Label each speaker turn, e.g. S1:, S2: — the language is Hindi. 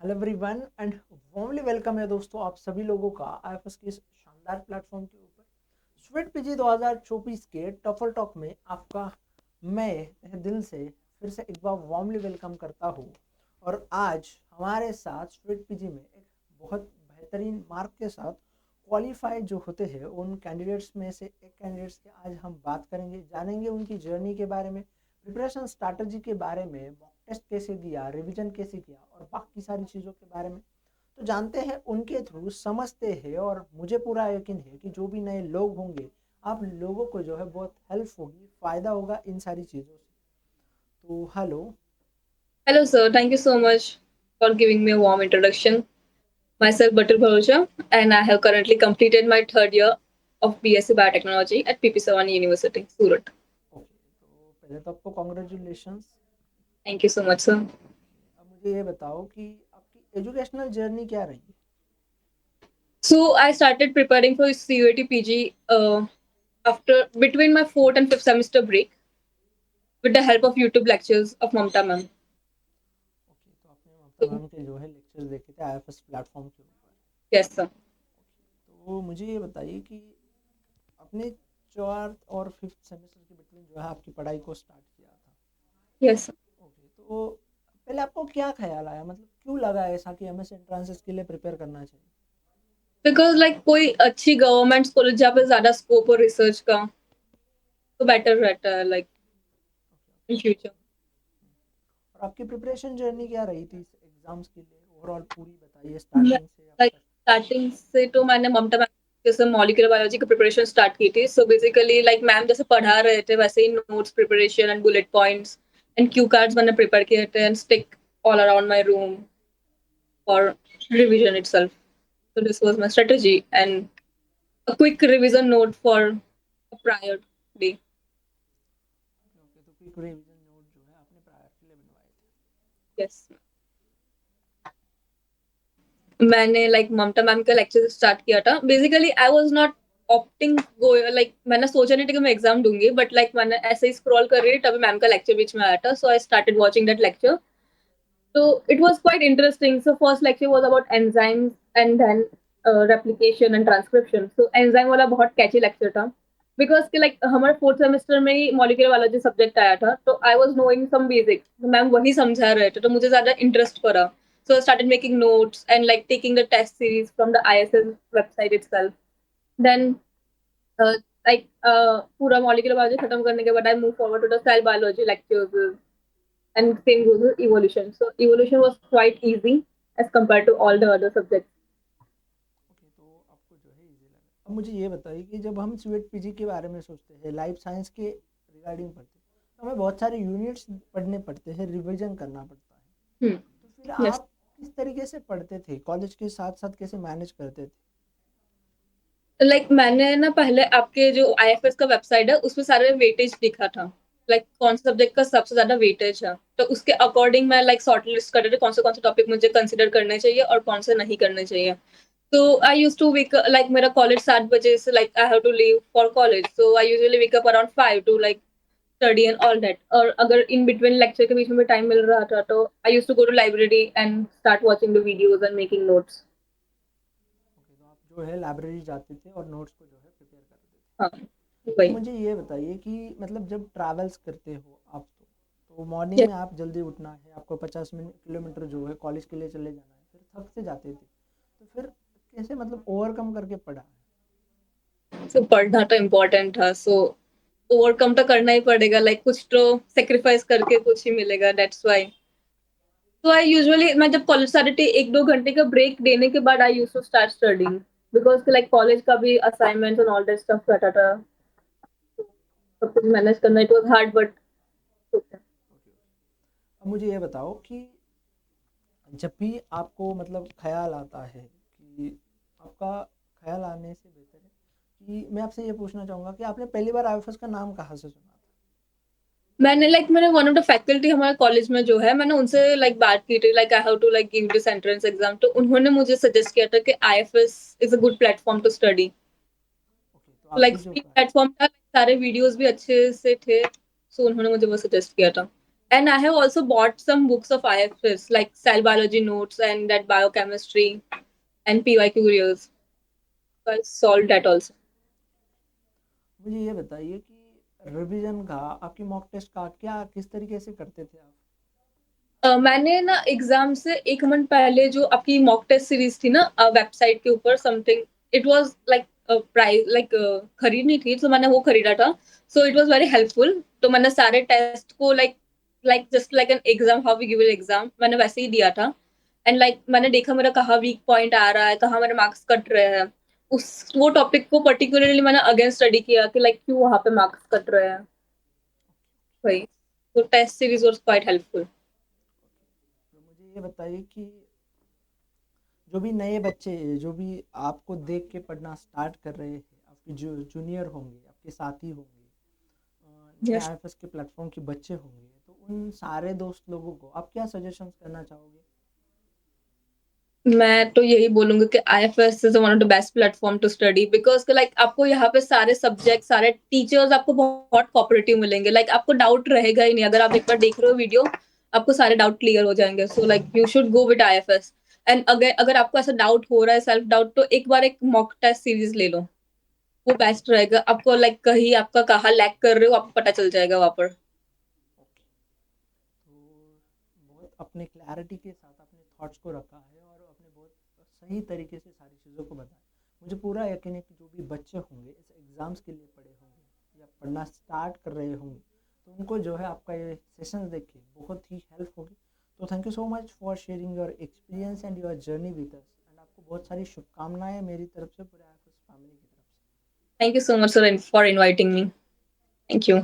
S1: Hello everyone and warmly welcome है दोस्तों आप सभी लोगों का आईएफएस के इस शानदार प्लेटफॉर्म के ऊपर स्वीट पीजी 2024 के टफल टॉक में आपका मैं तहे दिल से फिर से एक बार वार्मली वेलकम करता हूँ। और आज हमारे साथ स्वीट पीजी में एक बहुत बेहतरीन मार्क के साथ क्वालिफाई जो होते हैं उन कैंडिडेट्स में से एक कैंडिडेट्स के आज हम बात करेंगे, जानेंगे उनकी जर्नी के बारे में, प्रिपरेशन स्ट्रैटेजी के बारे में, मॉक टेस्ट कैसे दिया, रिवीजन कैसे किया और बाकी सारी चीज़ों के बारे में तो जानते हैं उनके थ्रू, समझते हैं। और मुझे पूरा यकीन है कि जो भी नए लोग होंगे आप लोगों को जो है बहुत हेल्प होगी, फ़ायदा होगा इन सारी चीज़ों से। तो hello.
S2: Hello, sir. Thank you so much for giving me a warm introduction. Myself, Batul Bharocha, and I have currently completed my third year of BSc Biotechnology at PP Savani University, Surat.
S1: Okay, तो पहले तो आपको congratulations.
S2: Thank you so much, sir.
S1: अब मुझे ये बताओ कि आपकी एजुकेशनल जर्नी क्या रही है।
S2: So I started preparing for CUAT PG after between my fourth and fifth semester break with the help of YouTube lectures of Mamta ma'am.
S1: Okay, तो आपने ममता
S2: So,
S1: मैम के जो है लेक्चर्स देखे थे आईएफएस प्लेटफॉर्म के ऊपर।
S2: yes, sir.
S1: तो मुझे ये बताइए कि अपने चौथ और फिफ्थ सेमेस्टर के बिटवीन जो है आपकी पढ़ाई को स्टार्ट किया था।
S2: Yes, sir.
S1: ओके, तो पहले आपको क्या ख्याल आया, मतलब क्यों लगा ऐसा कि हमें एंट्रेंसेस के लिए प्रिपेयर करना चाहिए।
S2: Because like कोई अच्छी गवर्नमेंट कॉलेज जहाँ पे ज्यादा स्कोप और रिसर्च का तो बेटर रहता है like
S1: okay okay.
S2: in future.
S1: और आपकी प्रिपरेशन जर्नी क्या रही थी इस एग्जाम्स के लिए, ओवरऑल पूरी बताइए स्टार्टिंग से अब
S2: लाइक
S1: तक।
S2: स्टार्टिंग से तो मैंने ममता मैम जैसे मॉलिक्यूलर बायोलॉजी की प्रिपरेशन स्टार्ट की थी सो बेसिकली लाइक मैम जैसे पढ़ा रहे थे वैसे ही notes preparation and bullet points and cue cards मैंने प्रिपेयर किए थे and stick all around my room for revision itself. So this was my strategy and a quick revision note for a prior day.
S1: Okay okay, तो क्विक रिवीजन नोट जो है आपने प्रायर के लिए बनवाए थे।
S2: Yes. मैंने लाइक ममता मैम का लेक्चर स्टार्ट किया था basically I was not opting go like मैंने सोचा नहीं था कि मैं एग्जाम दूंगी बट लाइक मैंने ऐसे ही स्क्रॉल कर रही थी तभी मैम का लेक्चर बीच में आया था so I started watching that lecture. So it was quite interesting. So first lecture was about enzymes and then replication and transcription. So enzyme वाला बहुत catchy lecture था because कि like हमारे fourth semester में ही molecular biology subject आया था तो I was knowing some basics. तो मैम वही समझा रहे थे तो मुझे ज्यादा interest पड़ा. So I started making notes and like taking the test series from the ISS website itself. Then uh, पूरा molecular biology खत्म करने के बाद I move forward to the cell biology lectures and same goes with evolution. So evolution was quite easy as compared to all the other subjects.
S1: Okay, तो आपको जो है इजी लगा। अब मुझे ये बताइए कि जब हम स्वीट पीजी के बारे में सोचते हैं, लाइफ साइंस के रिगार्डिंग पढ़ते हैं, तो हमें बहुत सारे यूनिट्स पढ़ने पड़ते हैं, रिवीजन करना पड़ता है।
S2: Hmm.
S1: तो फिर
S2: Yes.
S1: आप किस तरीके से पढ़ते थे, कॉलेज के साथ साथ कैसे मैनेज करते थे।
S2: मैंने ना पहले आपके जो आईएफएस का वेबसाइट है उसमें सारे वेटेज दिखा था कौन से सब्जेक्ट का सबसे ज्यादा वेटेज है तो उसके अकॉर्डिंग मैं शॉर्ट लिस्ट कर रही थी कौन से टॉपिक मुझे कंसिडर करने चाहिए और कौन से नहीं करने चाहिए. So I used to wake मेरा कॉलेज 7 बजे से I have to leave for college. So I usually wake up around 5 to study and all that. और अगर in between लेक्चर के बीच में टाइम मिल रहा था तो I used to go to library and start watching the videos and making notes.
S1: Okay, तो आप जो है लाइब्रेरी जाते थे और नोट्स को जो है प्रिपेयर करते थे।
S2: हाँ
S1: तो
S2: वही.
S1: मुझे ये बताइए कि मतलब जब ट्रैवल्स करते हो आप, तो मॉर्निंग
S2: Yes.
S1: में आप जल्दी उठना है, आपको 50 किलोमीटर जो है कॉलेज के लिए चले जाना है, फिर थक से जाते थे, तो फिर कैसे मतलब ओवरकम करके पढ़ा है।
S2: So पढ़ना तो इम्पोर्टेंट था सो ओवरकम तो करना ही पड़ेगा कुछ तो सेक्रीफाइस करके कुछ ही मिलेगा दैट्स व्हाई. तो आई यूजुअली मैं जब कॉलेज started थी 1-2 घंटे का ब्रेक देने के बाद I used to start studying because college का भी assignments and all that stuff रहता था सब कुछ मैनेज करना it was hard but
S1: okay okay. अब मुझे ये बताओ कि जब भी आपको मतलब ख्याल आता है कि आपका ख्याल आने से बेहतर है कि मैं आपसे ये पूछना चाहूँगा कि आपने पहली बार आईएफएस का नाम कहाँ से सुना था।
S2: मैंने वन ऑफ द फैकल्टी हमारे कॉलेज में जो है मैंने उनसे बात की थी I have to give this entrance exam तो उन्होंने मुझे सजेस्ट किया था कि IFS is a good platform to study.
S1: Okay, तो आपकी जो
S2: फ्री प्लेटफॉर्म था सारे वीडियोस भी अच्छे से थे सो उन्होंने मुझे वो सजेस्ट किया था. And I have also bought some books of IFS, like cell biology notes and that biochemistry and PYQ videos. So I solved that also.
S1: मुझे ये बताइए कि रिवीजन का आपकी मॉक टेस्ट का क्या किस तरीके से करते थे आप?
S2: मैंने ना एग्जाम से एक मंथ पहले जो आपकी मॉक टेस्ट सीरीज थी ना वेबसाइट के ऊपर something, it was like price like खरीदनी थी, तो मैंने वो खरीदा था. So it was very helpful. तो मैंने सारे टेस्ट को like like just like an exam, how we give an exam, मैंने वैसे ही दिया था. एंड लाइक मैंने देखा मेरा कहाँ वीक पॉइंट आ रहा है, कहाँ मेरे मार्क्स कट रहे हैं. उस वो टॉपिक को पर्टिकुलरली मैंने अगेन स्टडी किया कि लाइक क्यों वहाँ पे मार्क्स कट रहे हैं. वही. तो test series was quite helpful.
S1: तो मुझे ये बताइए कि जो भी नए बच्चे जो भी आपको देख के पढ़ना स्टार्ट कर रहे हैं, आपके जो जूनियर होंगे, आपके साथी होंगे, नए
S2: यस.
S1: आईएफएस के प्लेटफॉर्म के बच्चे होंगे, तो उन सारे दोस्त लोगों को आप क्या सजेशंस करना चाहोगे?
S2: मैं तो यही बोलूंगी कि IFS is one of the best platform to study, because like आपको यहाँ पे सारे सब्जेक्ट, सारे टीचर्स आपको बहुत कोऑपरेटिव मिलेंगे. लाइक आपको डाउट रहेगा ही नहीं. अगर आप एक बार देख रहे हो वीडियो, आपको सारे डाउट क्लियर हो जाएंगे. So like you should go with IFS. And अगर अगर आपको ऐसा डाउट हो रहा है, सेल्फ डाउट, तो एक बार एक मॉक टेस्ट सीरीज ले लो. वो बेस्ट रहेगा. आपको लाइक कहीं आपका कहाँ लैग कर रहे हो, आपको पता चल जाएगा वहां पर.
S1: ओके, तो बहुत अपने क्लैरिटी के साथ अपने थॉट्स को रखा है और अपने बहुत सही तरीके से सारी चीज़ों को बताया. मुझे पूरा यकीन है कि जो भी बच्चे होंगे इस एग्ज़ाम्स के लिए पढ़े होंगे या पढ़ना स्टार्ट कर रहे होंगे, तो उनको जो है आपका ये सेशन देख के बहुत ही हेल्प होगी. तो thank you so much for sharing your experience and your journey with us, and आपको बहुत सारी शुभकामनाएं मेरी तरफ से, पूरे आईएफएस फैमिली की तरफ से.
S2: Thank you so much sir for inviting me. Thank you.